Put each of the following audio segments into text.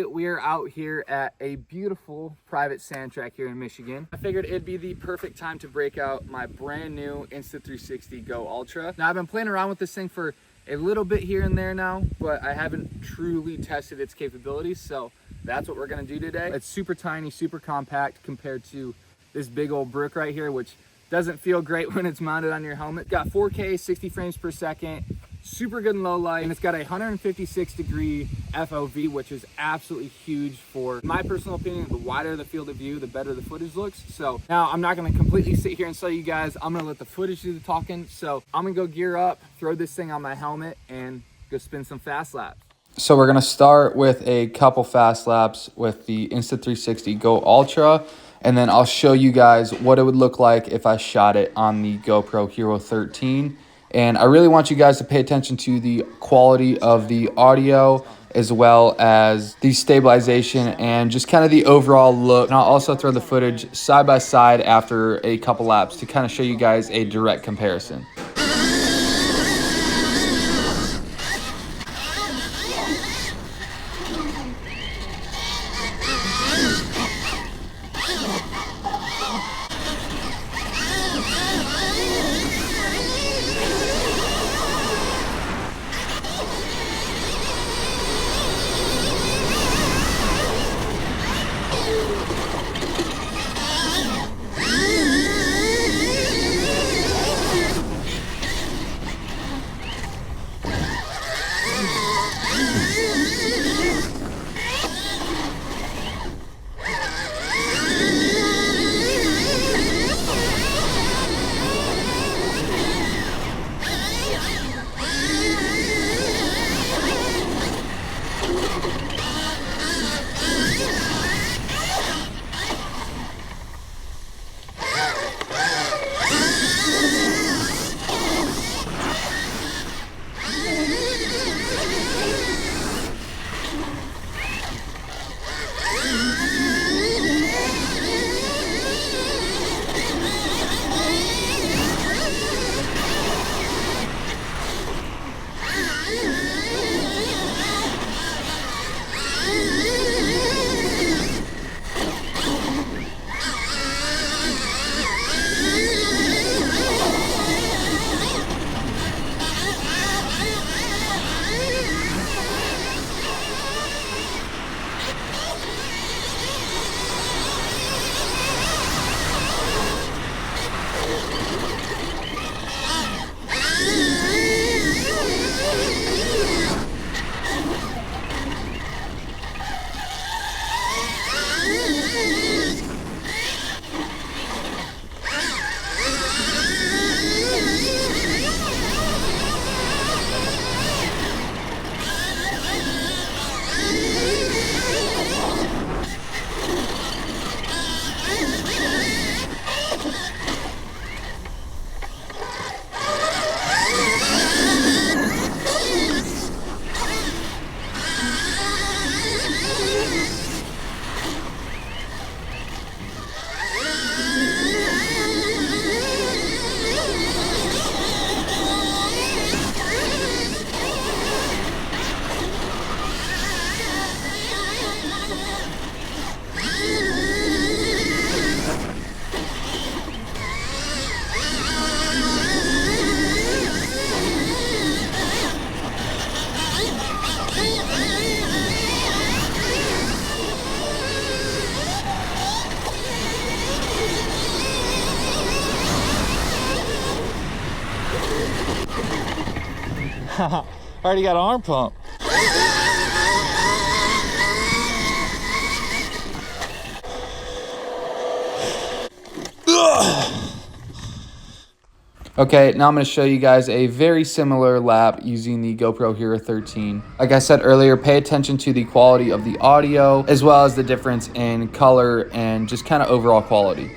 today we are out here at a beautiful private sand track here in Michigan. I figured it'd be the perfect time to break out my brand new Insta360 GoUltra. Now I've been playing around with this thing for a little bit here and there now, but I haven't truly tested its capabilities, so that's what we're gonna do today. It's super tiny, super compact compared to this big old brick right here, which doesn't feel great when it's mounted on your helmet. Got 4K, 60 frames per second, super good in low light, and it's got a 156-degree FOV, which is absolutely huge for my personal opinion. The wider the field of view, the better the footage looks. So now I'm not gonna completely sit here and tell you guys, I'm gonna let the footage do the talking. So I'm gonna go gear up, throw this thing on my helmet, and go spin some fast laps. So we're gonna start with a couple fast laps with the Insta360 GoUltra, and then I'll show you guys what it would look like if I shot it on the GoPro Hero 13. And I really want you guys to pay attention to the quality of the audio as well as the stabilization and just kind of the overall look. And I'll also throw the footage side by side after a couple laps to kind of show you guys a direct comparison. Already got an arm pump. Okay, now I'm going to show you guys a very similar lap using the GoPro Hero 13. Like I said earlier, pay attention to the quality of the audio as well as the difference in color and just kind of overall quality.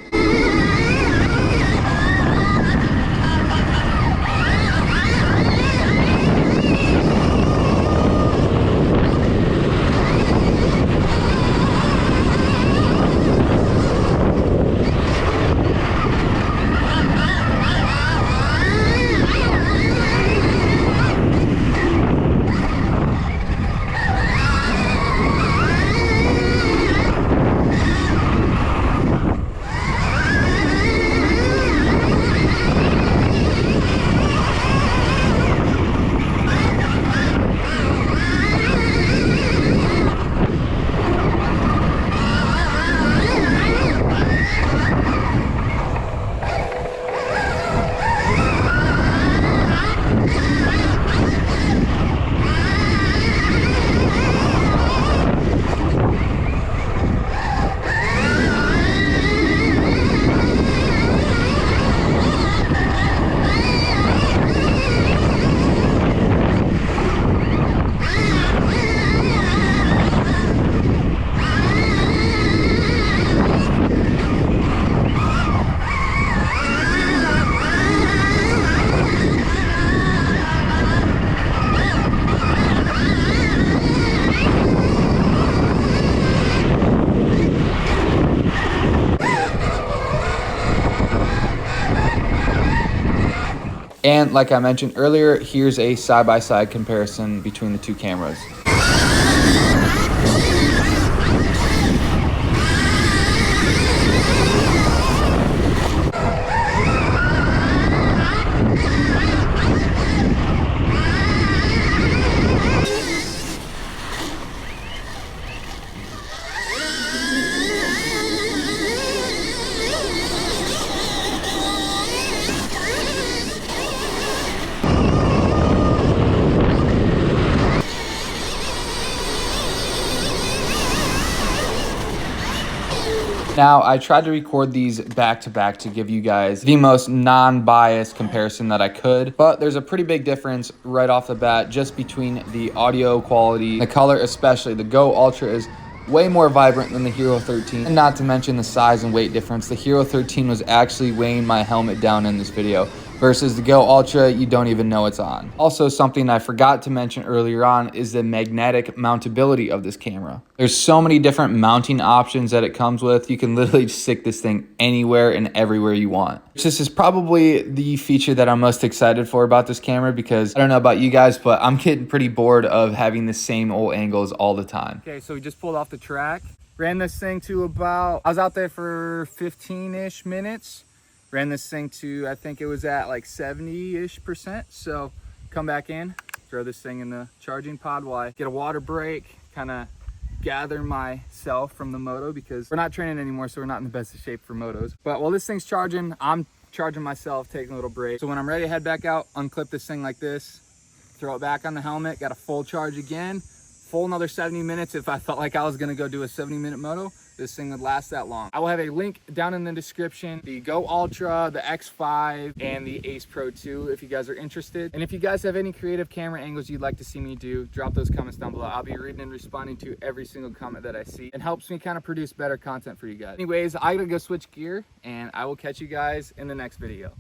And like I mentioned earlier, here's a side-by-side comparison between the two cameras. Now, I tried to record these back to back to give you guys the most non-biased comparison that I could, but there's a pretty big difference right off the bat just between the audio quality, the color especially. The GoUltra is way more vibrant than the Hero 13, and not to mention the size and weight difference. The Hero 13 was actually weighing my helmet down in this video, versus the GoUltra, you don't even know it's on. Also, something I forgot to mention earlier on is the magnetic mountability of this camera. There's so many different mounting options that it comes with. You can literally just stick this thing anywhere and everywhere you want. This is probably the feature that I'm most excited for about this camera, because I don't know about you guys, but I'm getting pretty bored of having the same old angles all the time. Okay, so we just pulled off the track. Ran this thing to about, I was out there for 15-ish minutes. Ran this thing to, I think it was at like 70-ish%. So come back in, throw this thing in the charging pod while I get a water break, kind of gather myself from the moto, because we're not training anymore, so we're not in the best of shape for motos. But while this thing's charging, I'm charging myself, taking a little break. So when I'm ready to head back out, unclip this thing like this, throw it back on the helmet, got a full charge again, full another 70 minutes. If I felt like I was gonna go do a 70-minute moto, this thing would last that long. I will have a link down in the description, the GoUltra, the X5, and the Ace Pro 2 if you guys are interested. And if you guys have any creative camera angles you'd like to see me do, drop those comments down below. I'll be reading and responding to every single comment that I see. It helps me kind of produce better content for you guys. Anyways, I gotta go switch gear, and I will catch you guys in the next video.